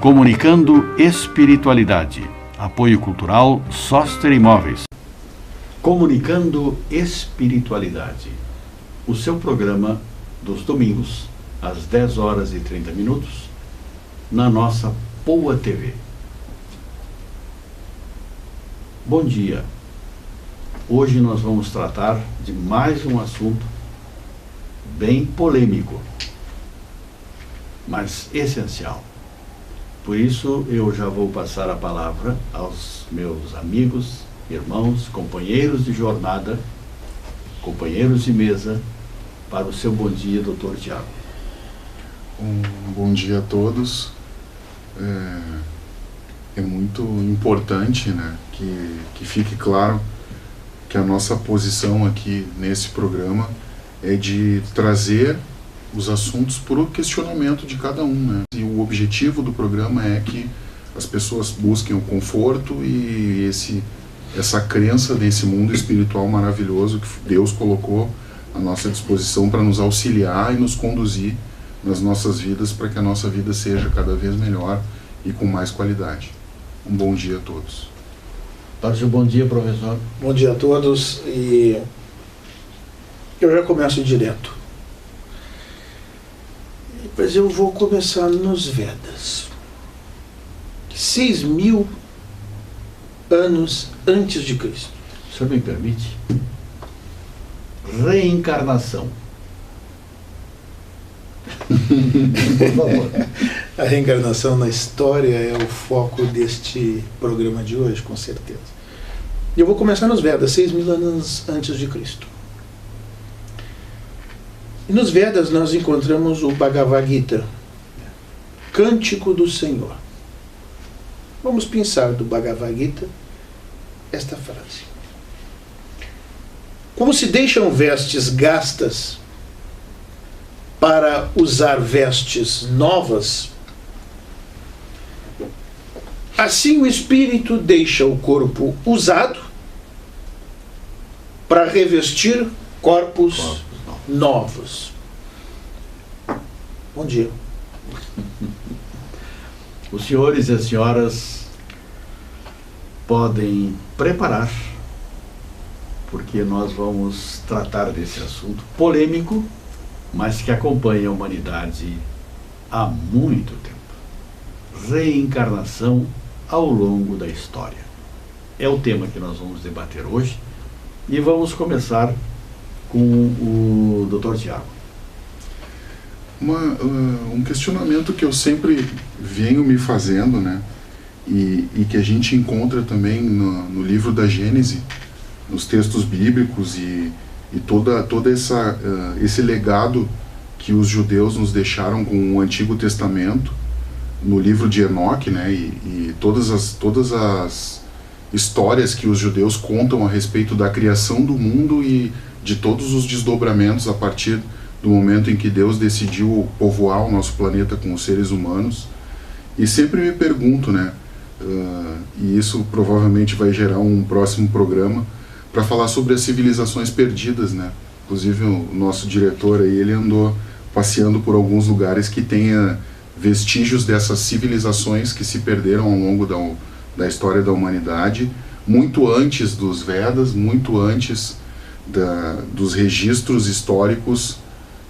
Comunicando Espiritualidade. Apoio Cultural Soster Imóveis. Comunicando Espiritualidade. O seu programa dos domingos, às 10 horas e 30 minutos, na nossa Poa TV. Bom dia. Hoje nós vamos tratar de mais um assunto bem polêmico, mas essencial. Por isso, eu já vou passar a palavra aos meus amigos, irmãos, companheiros de jornada, companheiros de mesa, para o seu bom dia, Dr. Tiago. Bom dia a todos. É muito importante, né, que fique claro que a nossa posição aqui nesse programa é de trazer os assuntos para o questionamento de cada um, né? E o objetivo do programa é que as pessoas busquem o conforto e essa crença nesse mundo espiritual maravilhoso que Deus colocou à nossa disposição para nos auxiliar e nos conduzir nas nossas vidas, para que a nossa vida seja cada vez melhor e com mais qualidade. Um bom dia a todos. Bom dia, professor. Bom dia a todos, e eu já começo direto. Mas eu vou começar nos Vedas. 6.000 anos antes de Cristo. O senhor me permite? Reencarnação. Por favor. A reencarnação na história é o foco deste programa de hoje, com certeza. Eu vou começar nos Vedas, 6.000 anos antes de Cristo. E nos Vedas nós encontramos o Bhagavad Gita, Cântico do Senhor. Vamos pensar do Bhagavad Gita esta frase: como se deixam vestes gastas para usar vestes novas, assim o espírito deixa o corpo usado para revestir corpos novos. Bom dia. Os senhores e as senhoras podem preparar, porque nós vamos tratar desse assunto polêmico, mas que acompanha a humanidade há muito tempo. Reencarnação ao longo da história. É o tema que nós vamos debater hoje, e vamos começar com o Dr. Tiago. Um questionamento que eu sempre venho me fazendo, né, e que a gente encontra também no livro da Gênese, nos textos bíblicos e todo esse legado que os judeus nos deixaram com o Antigo Testamento, no livro de Enoque, né, e todas as histórias que os judeus contam a respeito da criação do mundo e de todos os desdobramentos a partir do momento em que Deus decidiu povoar o nosso planeta com os seres humanos. E sempre me pergunto, né, e isso provavelmente vai gerar um próximo programa, para falar sobre as civilizações perdidas, né? Inclusive o nosso diretor aí, ele andou passeando por alguns lugares que tenha vestígios dessas civilizações que se perderam ao longo da história da humanidade, muito antes dos Vedas, muito antes dos registros históricos,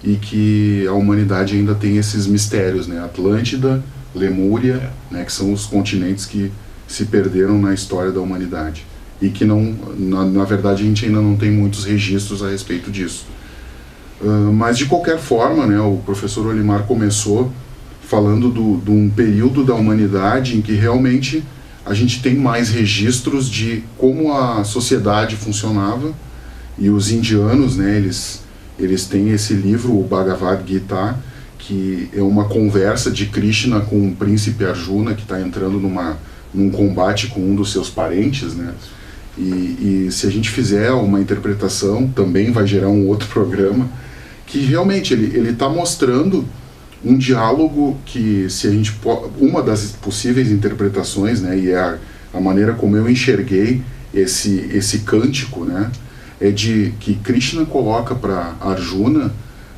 e que a humanidade ainda tem esses mistérios, né? Atlântida, Lemúria, né? Que são os continentes que se perderam na história da humanidade. E que na verdade a gente ainda não tem muitos registros a respeito disso. Mas de qualquer forma, né, o professor Olimar começou falando de um período da humanidade em que realmente a gente tem mais registros de como a sociedade funcionava, e os indianos, né, eles têm esse livro, o Bhagavad Gita, que é uma conversa de Krishna com o príncipe Arjuna, que está entrando num combate com um dos seus parentes, né? E se a gente fizer uma interpretação, também vai gerar um outro programa, que realmente ele está mostrando um diálogo que, se a gente uma das possíveis interpretações, né, e é a maneira como eu enxerguei esse cântico, né, é de que Krishna coloca para Arjuna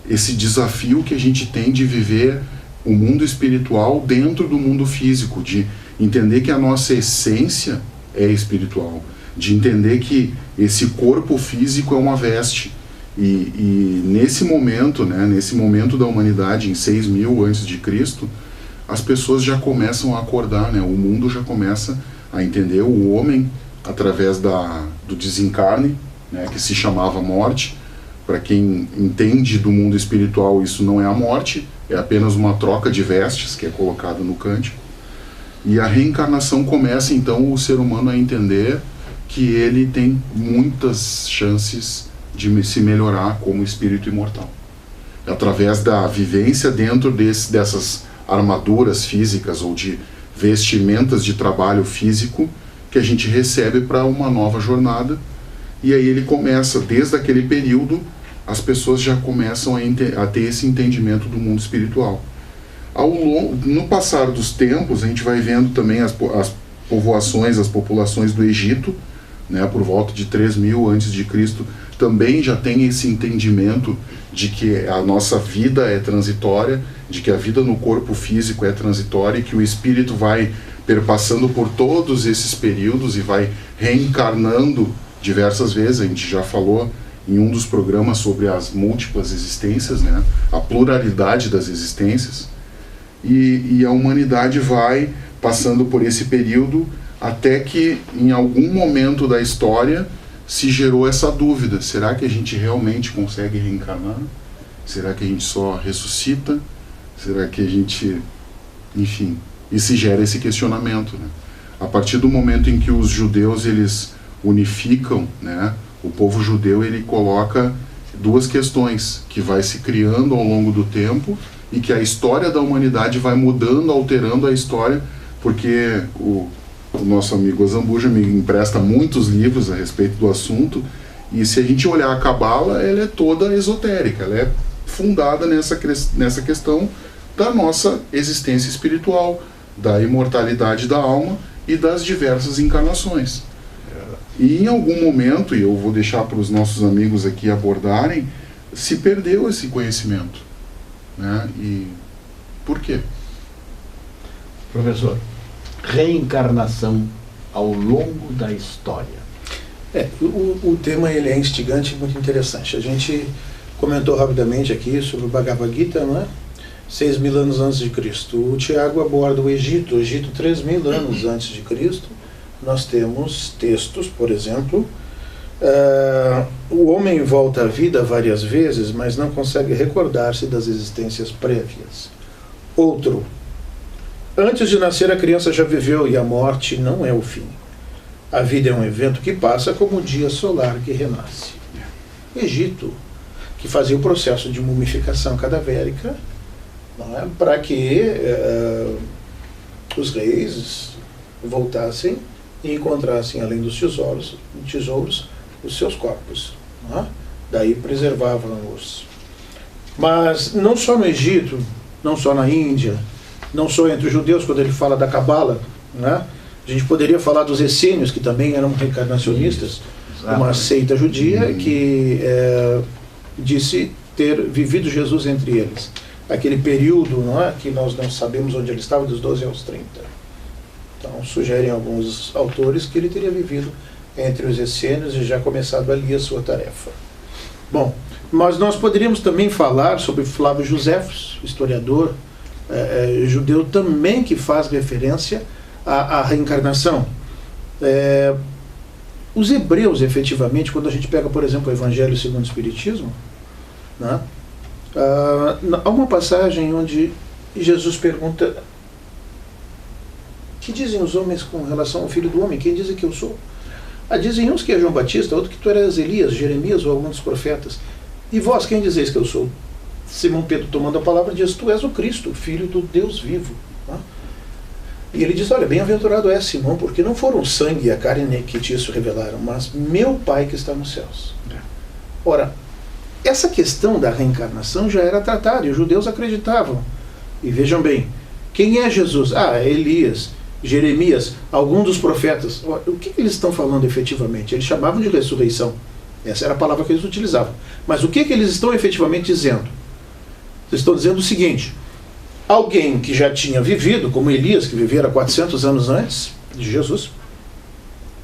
esse desafio que a gente tem de viver o mundo espiritual dentro do mundo físico, de entender que a nossa essência é espiritual, de entender que esse corpo físico é uma veste. E nesse momento, né, nesse momento da humanidade, em 6.000 a.C., as pessoas já começam a acordar, né? O mundo já começa a entender o homem através do desencarne, né, que se chamava morte. Para quem entende do mundo espiritual, isso não é a morte, é apenas uma troca de vestes que é colocada no cântico. E a reencarnação começa então o ser humano a entender que ele tem muitas chances de se melhorar como espírito imortal. Através da vivência dentro dessas armaduras físicas ou de vestimentas de trabalho físico que a gente recebe para uma nova jornada. E aí ele começa, desde aquele período, as pessoas já começam a ter esse entendimento do mundo espiritual. No passar dos tempos, a gente vai vendo também as povoações, as populações do Egito, né, por volta de 3.000 a.C., também já tem esse entendimento de que a nossa vida é transitória, de que a vida no corpo físico é transitória e que o espírito vai perpassando por todos esses períodos e vai reencarnando diversas vezes. A gente já falou em um dos programas sobre as múltiplas existências, né, a pluralidade das existências, e a humanidade vai passando por esse período até que em algum momento da história se gerou essa dúvida: será que a gente realmente consegue reencarnar? Será que a gente só ressuscita? Será que a gente... Enfim, e se gera esse questionamento, né? A partir do momento em que os judeus eles unificam, né, o povo judeu ele coloca duas questões que vai se criando ao longo do tempo e que a história da humanidade vai mudando, alterando a história, porque o nosso amigo Azambuja me empresta muitos livros a respeito do assunto, e se a gente olhar a Cabala, ela é toda esotérica, ela é fundada nessa questão da nossa existência espiritual, da imortalidade da alma e das diversas encarnações. E em algum momento, e eu vou deixar para os nossos amigos aqui abordarem, se perdeu esse conhecimento, né? E por quê? Professor, reencarnação ao longo da história. O tema ele é instigante e muito interessante. A gente comentou rapidamente aqui sobre o Bhagavad Gita, não é? 6.000 anos antes de Cristo. O Tiago aborda o Egito 3.000 anos antes de Cristo. Nós temos textos, por exemplo, o homem volta à vida várias vezes, mas não consegue recordar-se das existências prévias. Outro, antes de nascer a criança já viveu e a morte não é o fim. A vida é um evento que passa como o dia solar que renasce. Egito, que fazia o processo de mumificação cadavérica, não é? Para que os reis voltassem e encontrassem, além dos tesouros, os seus corpos. Não é? Daí preservavam-os. Mas não só no Egito, não só na Índia, não só entre os judeus, quando ele fala da Cabala, né? A gente poderia falar dos essênios, que também eram reencarnacionistas, uma seita judia que disse ter vivido Jesus entre eles. Aquele período, não é, que nós não sabemos onde ele estava, dos 12 aos 30. Então, sugerem alguns autores que ele teria vivido entre os essênios e já começado ali a sua tarefa. Bom, mas nós poderíamos também falar sobre Flávio Joséfos, historiador judeu também, que faz referência à reencarnação. Os hebreus, efetivamente, quando a gente pega, por exemplo, o Evangelho segundo o Espiritismo, né, há uma passagem onde Jesus pergunta: que dizem os homens com relação ao Filho do Homem? Quem dizem que eu sou? Dizem uns que é João Batista, outro que tu eras Elias, Jeremias ou algum dos profetas. E vós, quem dizeis que eu sou? Simão Pedro, tomando a palavra, diz: tu és o Cristo, o Filho do Deus vivo. Né? E ele diz: olha, bem-aventurado és, Simão, porque não foram o sangue e a carne que te isso revelaram, mas meu Pai que está nos céus. Ora, essa questão da reencarnação já era tratada, e os judeus acreditavam. E vejam bem, quem é Jesus? É Elias, Jeremias, algum dos profetas. O que eles estão falando efetivamente? Eles chamavam de ressurreição. Essa era a palavra que eles utilizavam. Mas o que eles estão efetivamente dizendo? Eles estão dizendo o seguinte: alguém que já tinha vivido, como Elias, que vivera 400 anos antes de Jesus,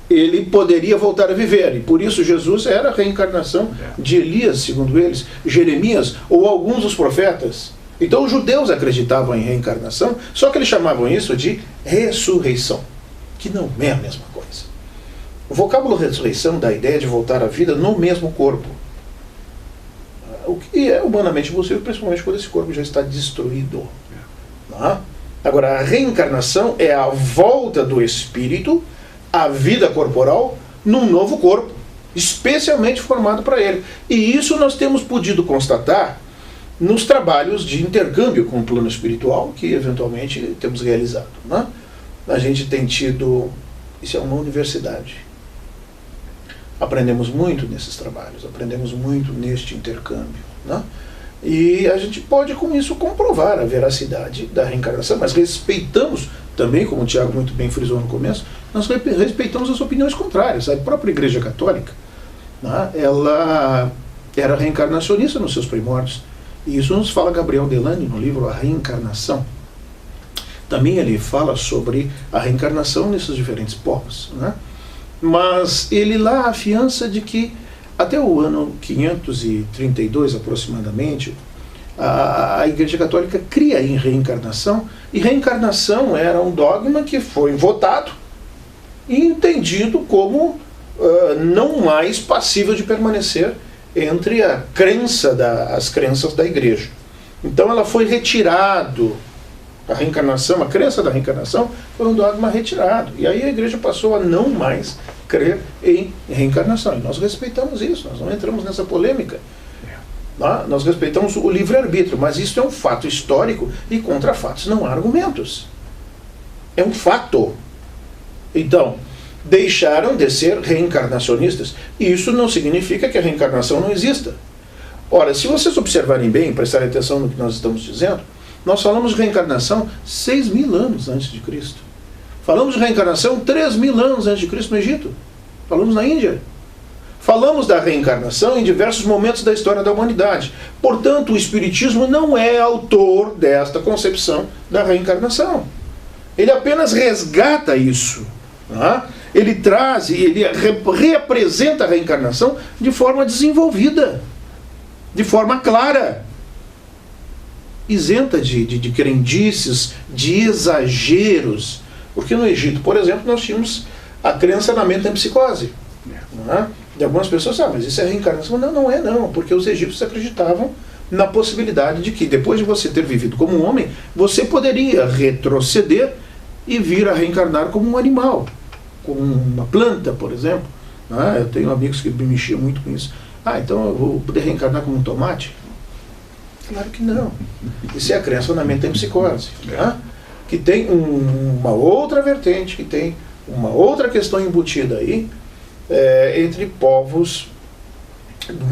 ele poderia voltar a viver, e por isso Jesus era a reencarnação de Elias, segundo eles, Jeremias ou alguns dos profetas. Então os judeus acreditavam em reencarnação, só que eles chamavam isso de ressurreição, que não é a mesma coisa. O vocábulo ressurreição dá a ideia de voltar à vida no mesmo corpo, o que é humanamente possível, principalmente quando esse corpo já está destruído. Agora, a reencarnação é a volta do espírito à vida corporal num novo corpo, especialmente formado para ele. E isso nós temos podido constatar nos trabalhos de intercâmbio com o plano espiritual que eventualmente temos realizado. A gente tem tido, isso é uma universidade. Aprendemos muito nesses trabalhos, aprendemos muito neste intercâmbio. E a gente pode com isso comprovar a veracidade da reencarnação, mas respeitamos também, como o Tiago muito bem frisou no começo, nós respeitamos as opiniões contrárias. A própria Igreja Católica, ela era reencarnacionista nos seus primórdios, e isso nos fala Gabriel Delany no livro A Reencarnação. Também ele fala sobre a reencarnação nesses diferentes povos, mas ele lá afiança de que até o ano 532 aproximadamente, a Igreja Católica cria em reencarnação, e reencarnação era um dogma que foi votado e entendido como não mais passível de permanecer entre a crença as crenças da Igreja. Então ela foi retirado, a reencarnação, a crença da reencarnação foi um dogma retirado, e aí a Igreja passou a não mais crer em reencarnação, e nós respeitamos isso, nós não entramos nessa polêmica. Nós respeitamos o livre-arbítrio, mas isso é um fato histórico, e contra fatos não há argumentos. É um fato. Então, deixaram de ser reencarnacionistas, e isso não significa que a reencarnação não exista. Ora, se vocês observarem bem, prestarem atenção no que nós estamos dizendo, nós falamos de reencarnação 6.000 anos antes de Cristo. Falamos de reencarnação 3.000 anos antes de Cristo no Egito. Falamos na Índia. Falamos da reencarnação em diversos momentos da história da humanidade. Portanto, o Espiritismo não é autor desta concepção da reencarnação. Ele apenas resgata isso. Ele traz e ele reapresenta a reencarnação de forma desenvolvida, de forma clara, isenta de crendices, de exageros. Porque no Egito, por exemplo, nós tínhamos a crença na metempsicose. E algumas pessoas sabem, mas isso é reencarnação. Não, não é não, porque os egípcios acreditavam na possibilidade de que, depois de você ter vivido como um homem, você poderia retroceder e vir a reencarnar como um animal, como uma planta, por exemplo. Eu tenho amigos que me mexiam muito com isso. Então eu vou poder reencarnar como um tomate? Claro que não. Isso é a crença na metempsicose, que tem uma outra vertente, que tem uma outra questão embutida aí, entre povos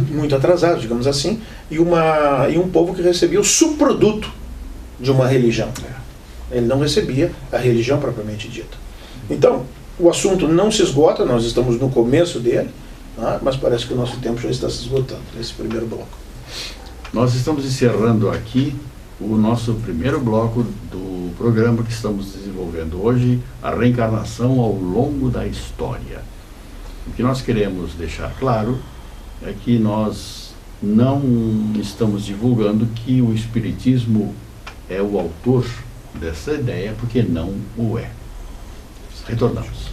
muito atrasados, digamos assim, e um povo que recebia o subproduto de uma religião. Ele não recebia a religião propriamente dita. Então, o assunto não se esgota, nós estamos no começo dele, mas parece que o nosso tempo já está se esgotando nesse primeiro bloco. Nós estamos encerrando aqui o nosso primeiro bloco do programa que estamos desenvolvendo hoje, a reencarnação ao longo da história. O que nós queremos deixar claro é que nós não estamos divulgando que o Espiritismo é o autor dessa ideia, porque não o é. Retornamos.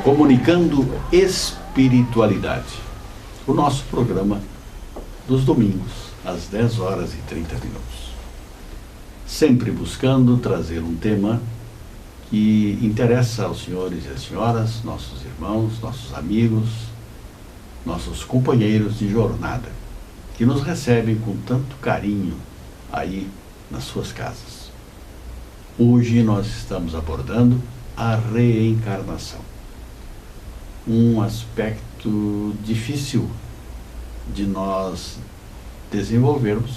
Comunicando Espiritualidade, o nosso programa dos domingos, às 10 horas e 30 minutos. Sempre buscando trazer um tema que interessa aos senhores e às senhoras, nossos irmãos, nossos amigos, nossos companheiros de jornada, que nos recebem com tanto carinho aí nas suas casas. Hoje nós estamos abordando a reencarnação, um aspecto difícil de nós desenvolvermos,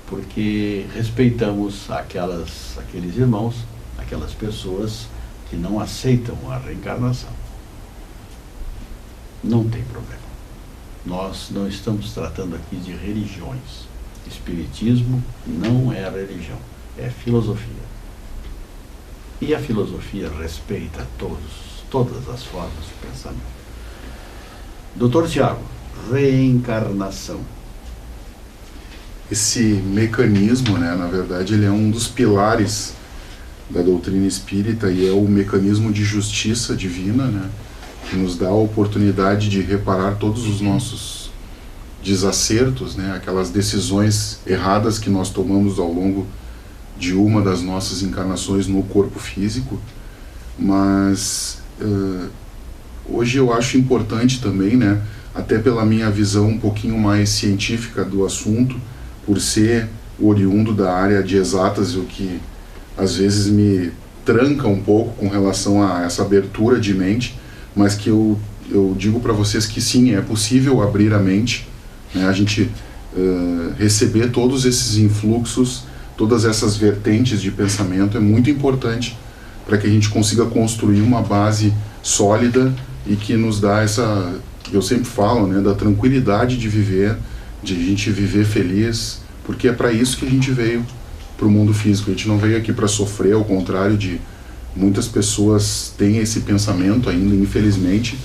porque respeitamos aqueles irmãos, aquelas pessoas que não aceitam a reencarnação. Não tem problema. Nós não estamos tratando aqui de religiões. Espiritismo não é religião, é filosofia. E a filosofia respeita todas as formas de pensamento. Dr. Tiago, reencarnação. Esse mecanismo, né, na verdade, ele é um dos pilares da doutrina espírita e é o mecanismo de justiça divina, né, que nos dá a oportunidade de reparar todos os nossos desacertos, né, aquelas decisões erradas que nós tomamos ao longo de uma das nossas encarnações no corpo físico. Mas hoje eu acho importante também, né, até pela minha visão um pouquinho mais científica do assunto, por ser oriundo da área de exatas, o que às vezes me tranca um pouco com relação a essa abertura de mente, mas que eu digo para vocês que sim, é possível abrir a mente, né, a gente receber todos esses influxos, todas essas vertentes de pensamento é muito importante para que a gente consiga construir uma base sólida e que nos dá essa, eu sempre falo, né, da tranquilidade de viver, de a gente viver feliz, porque é para isso que a gente veio para o mundo físico. A gente não veio aqui para sofrer, ao contrário de muitas pessoas têm esse pensamento ainda, infelizmente,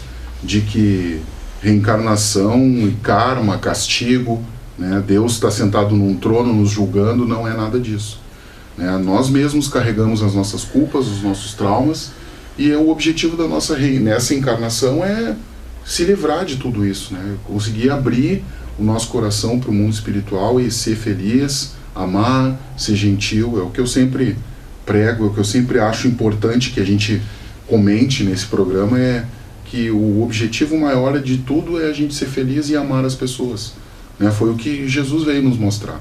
de que reencarnação e karma, castigo, né, Deus está sentado num trono nos julgando, não é nada disso. Né, nós mesmos carregamos as nossas culpas, os nossos traumas, e o objetivo da nessa encarnação é se livrar de tudo isso, né, conseguir abrir o nosso coração para o mundo espiritual e ser feliz, amar, ser gentil. É o que eu sempre prego, é o que eu sempre acho importante que a gente comente nesse programa, é que o objetivo maior de tudo é a gente ser feliz e amar as pessoas. Né? Foi o que Jesus veio nos mostrar.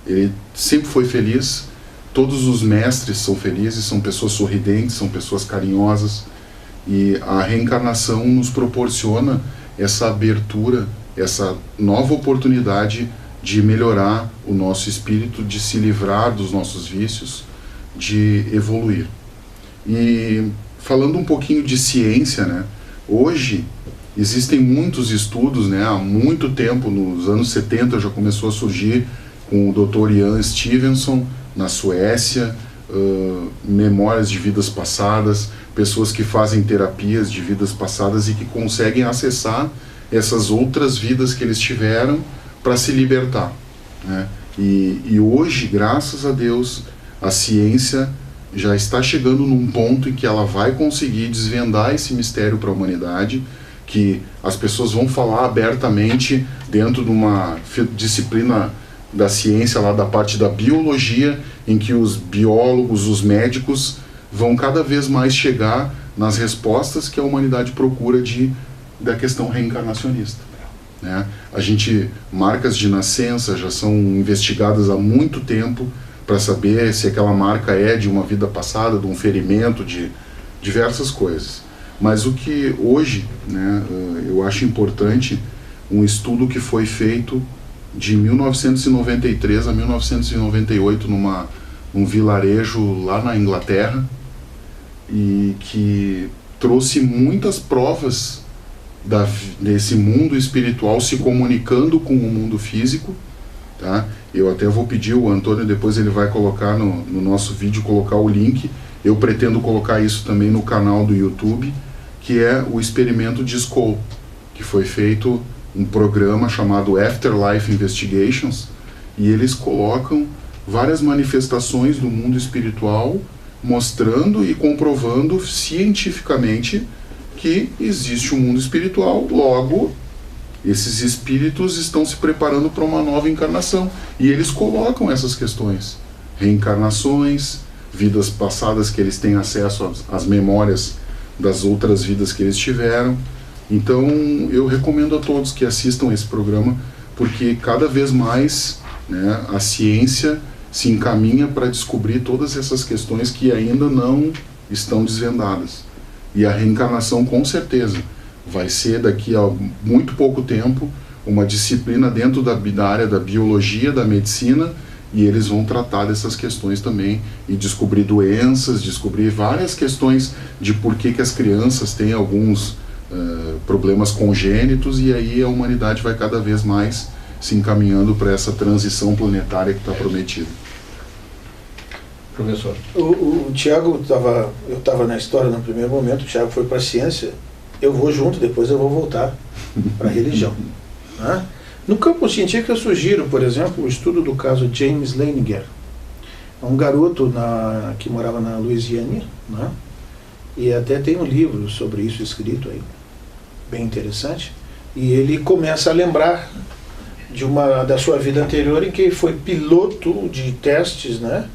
Ele sempre foi feliz, todos os mestres são felizes, são pessoas sorridentes, são pessoas carinhosas, e a reencarnação nos proporciona essa abertura, essa nova oportunidade de melhorar o nosso espírito, de se livrar dos nossos vícios, de evoluir. E falando um pouquinho de ciência, né, hoje existem muitos estudos, né, há muito tempo, nos anos 70 já começou a surgir com o Dr. Ian Stevenson na Suécia, memórias de vidas passadas, pessoas que fazem terapias de vidas passadas e que conseguem acessar essas outras vidas que eles tiveram para se libertar, né? E hoje, graças a Deus, a ciência já está chegando num ponto em que ela vai conseguir desvendar esse mistério para a humanidade, que as pessoas vão falar abertamente dentro de uma disciplina da ciência, lá da parte da biologia, em que os biólogos, os médicos vão cada vez mais chegar nas respostas que a humanidade procura da questão reencarnacionista. Né? Marcas de nascença já são investigadas há muito tempo para saber se aquela marca é de uma vida passada, de um ferimento, de diversas coisas. Mas o que hoje, né, eu acho importante, um estudo que foi feito de 1993 a 1998 num vilarejo lá na Inglaterra, e que trouxe muitas provas desse mundo espiritual se comunicando com o mundo físico, tá? Eu até vou pedir o Antônio, depois ele vai colocar no nosso vídeo, colocar o link. Eu pretendo colocar isso também no canal do YouTube, que é o experimento de Skoll, que foi feito um programa chamado Afterlife Investigations, e eles colocam várias manifestações do mundo espiritual, mostrando e comprovando cientificamente que existe um mundo espiritual, logo esses espíritos estão se preparando para uma nova encarnação. E eles colocam essas questões, reencarnações, vidas passadas que eles têm acesso às memórias das outras vidas que eles tiveram. Então eu recomendo a todos que assistam esse programa, porque cada vez mais, né, a ciência se encaminha para descobrir todas essas questões que ainda não estão desvendadas. E a reencarnação, com certeza, vai ser daqui a muito pouco tempo uma disciplina dentro da área da biologia, da medicina, e eles vão tratar dessas questões também e descobrir doenças, descobrir várias questões de por que as crianças têm alguns problemas congênitos, e aí a humanidade vai cada vez mais se encaminhando para essa transição planetária que está prometida. Professor. O Tiago eu estava na história no primeiro momento, o Tiago foi para a ciência, eu vou junto, depois eu vou voltar para a religião. Né? No campo científico eu sugiro, por exemplo, o estudo do caso James Leininger. É um garoto que morava na Louisiana, né? E até tem um livro sobre isso escrito aí, bem interessante, e ele começa a lembrar da sua vida anterior, em que foi piloto de testes, né,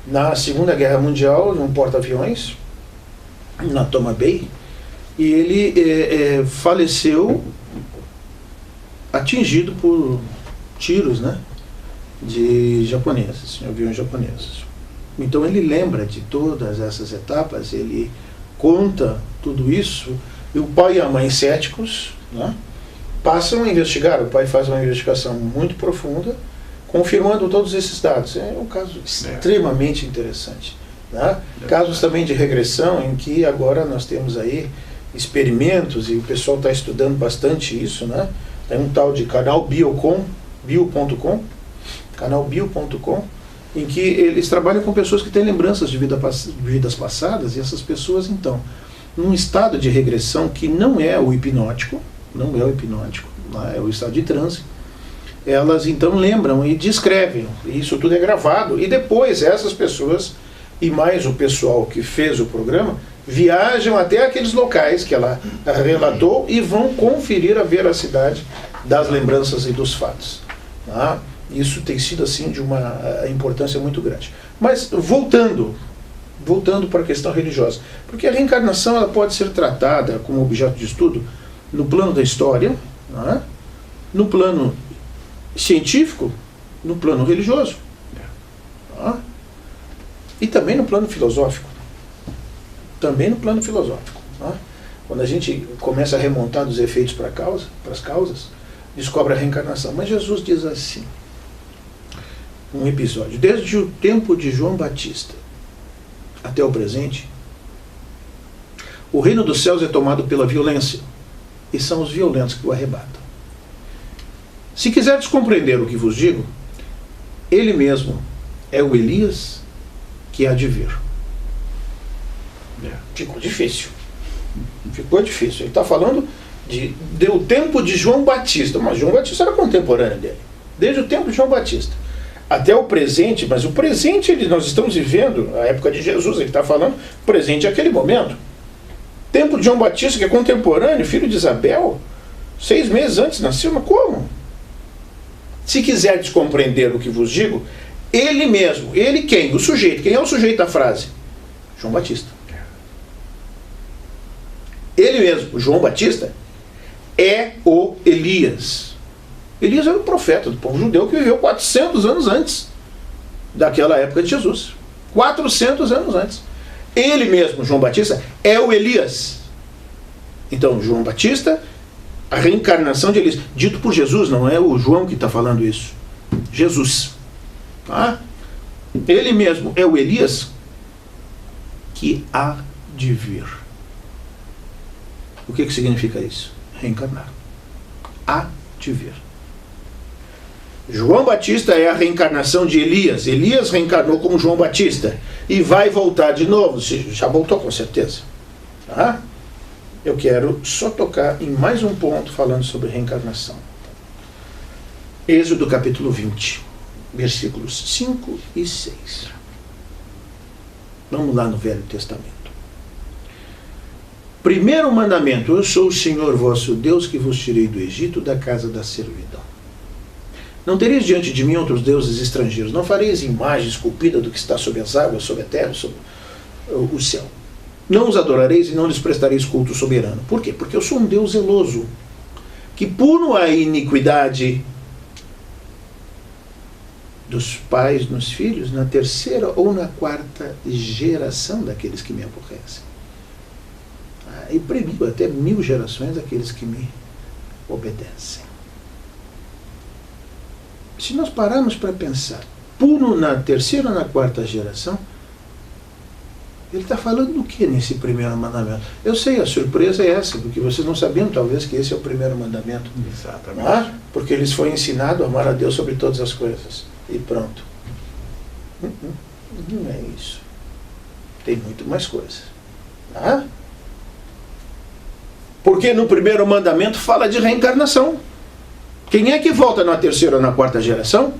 na Segunda Guerra Mundial, num porta-aviões, na Toma Bay, e ele faleceu atingido por tiros, né, de japoneses, em aviões japoneses. Então ele lembra de todas essas etapas, ele conta tudo isso, e o pai e a mãe céticos, né, passam a investigar. O pai faz uma investigação muito profunda, confirmando todos esses dados. É um caso extremamente interessante. Né? Casos também de regressão, em que agora nós temos aí experimentos, e o pessoal está estudando bastante isso, né? Tem um tal de canal bio.com, em que eles trabalham com pessoas que têm lembranças de vidas passadas, e essas pessoas, então, num estado de regressão que não é o hipnótico, é o estado de transe, elas então lembram e descrevem, e isso tudo é gravado, e depois essas pessoas, e mais o pessoal que fez o programa, viajam até aqueles locais que ela relatou e vão conferir a veracidade das lembranças e dos fatos. Tá? Isso tem sido assim de uma importância muito grande. Mas voltando para a questão religiosa, porque a reencarnação ela pode ser tratada como objeto de estudo no plano da história, né? No plano científico, no plano religioso, tá? E também no plano filosófico. Tá? Quando a gente começa a remontar dos efeitos para as causas, descobre a reencarnação. Mas Jesus diz assim, um episódio: desde o tempo de João Batista até o presente, o reino dos céus é tomado pela violência, e são os violentos que o arrebatam. Se quiserdes compreender o que vos digo, ele mesmo é o Elias que há de vir. Ficou difícil. Ele está falando do tempo de João Batista, mas João Batista era contemporâneo dele. Desde o tempo de João Batista até o presente, mas o presente nós estamos vivendo, a época de Jesus, ele está falando, o presente é aquele momento. Tempo de João Batista, que é contemporâneo, filho de Isabel, 6 meses antes nasceu, mas como? Se quiserdes compreender o que vos digo, ele mesmo, ele quem? O sujeito. Quem é o sujeito da frase? João Batista. Ele mesmo, João Batista, é o Elias. Elias era um profeta do povo judeu que viveu 400 anos antes daquela época de Jesus. 400 anos antes. Ele mesmo, João Batista, é o Elias. Então, João Batista, a reencarnação de Elias, dito por Jesus, não é o João que está falando isso. Jesus. Tá? Ele mesmo é o Elias que há de vir. O que significa isso? Reencarnar. Há de vir. João Batista é a reencarnação de Elias. Elias reencarnou como João Batista e vai voltar de novo. Já voltou com certeza. Tá? Eu quero só tocar em mais um ponto falando sobre reencarnação. Êxodo capítulo 20, versículos 5 e 6. Vamos lá no Velho Testamento. Primeiro mandamento: eu sou o Senhor vosso Deus, que vos tirei do Egito, da casa da servidão. Não tereis diante de mim outros deuses estrangeiros. Não fareis imagem esculpida do que está sobre as águas, sobre a terra, sobre o céu. Não os adorareis e não lhes prestareis culto soberano. Por quê? Porque eu sou um Deus zeloso, que puno a iniquidade dos pais nos filhos, na terceira ou na quarta geração daqueles que me aborrecem. E premio até 1000 gerações daqueles que me obedecem. Se nós pararmos para pensar, puno na terceira ou na quarta geração, ele está falando do que nesse primeiro mandamento? Eu sei, a surpresa é essa, porque vocês não sabiam talvez que esse é o primeiro mandamento. Exatamente. Porque eles foi ensinado a amar a Deus sobre todas as coisas. E pronto. Não é isso. Tem muito mais coisas. Porque no primeiro mandamento fala de reencarnação. Quem é que volta na terceira ou na quarta geração?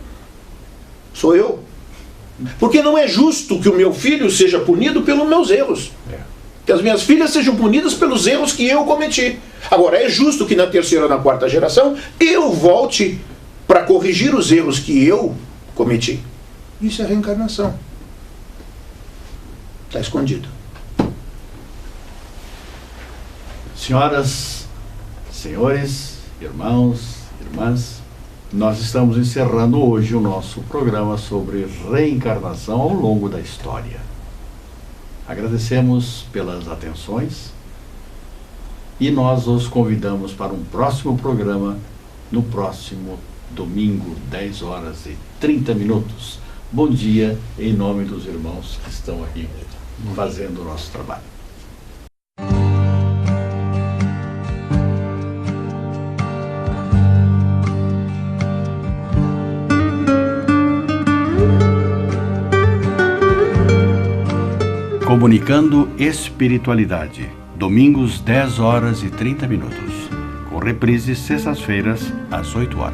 Sou eu. Porque não é justo que o meu filho seja punido pelos meus erros. Que as minhas filhas sejam punidas pelos erros que eu cometi. Agora, é justo que na terceira ou na quarta geração eu volte para corrigir os erros que eu cometi. Isso é reencarnação. Está escondido. Senhoras, senhores, irmãos, irmãs, nós estamos encerrando hoje o nosso programa sobre reencarnação ao longo da história. Agradecemos pelas atenções e nós os convidamos para um próximo programa no próximo domingo, 10h30. Bom dia em nome dos irmãos que estão aqui fazendo o nosso trabalho. Comunicando Espiritualidade, domingos 10h30, com reprises sextas-feiras às 8h.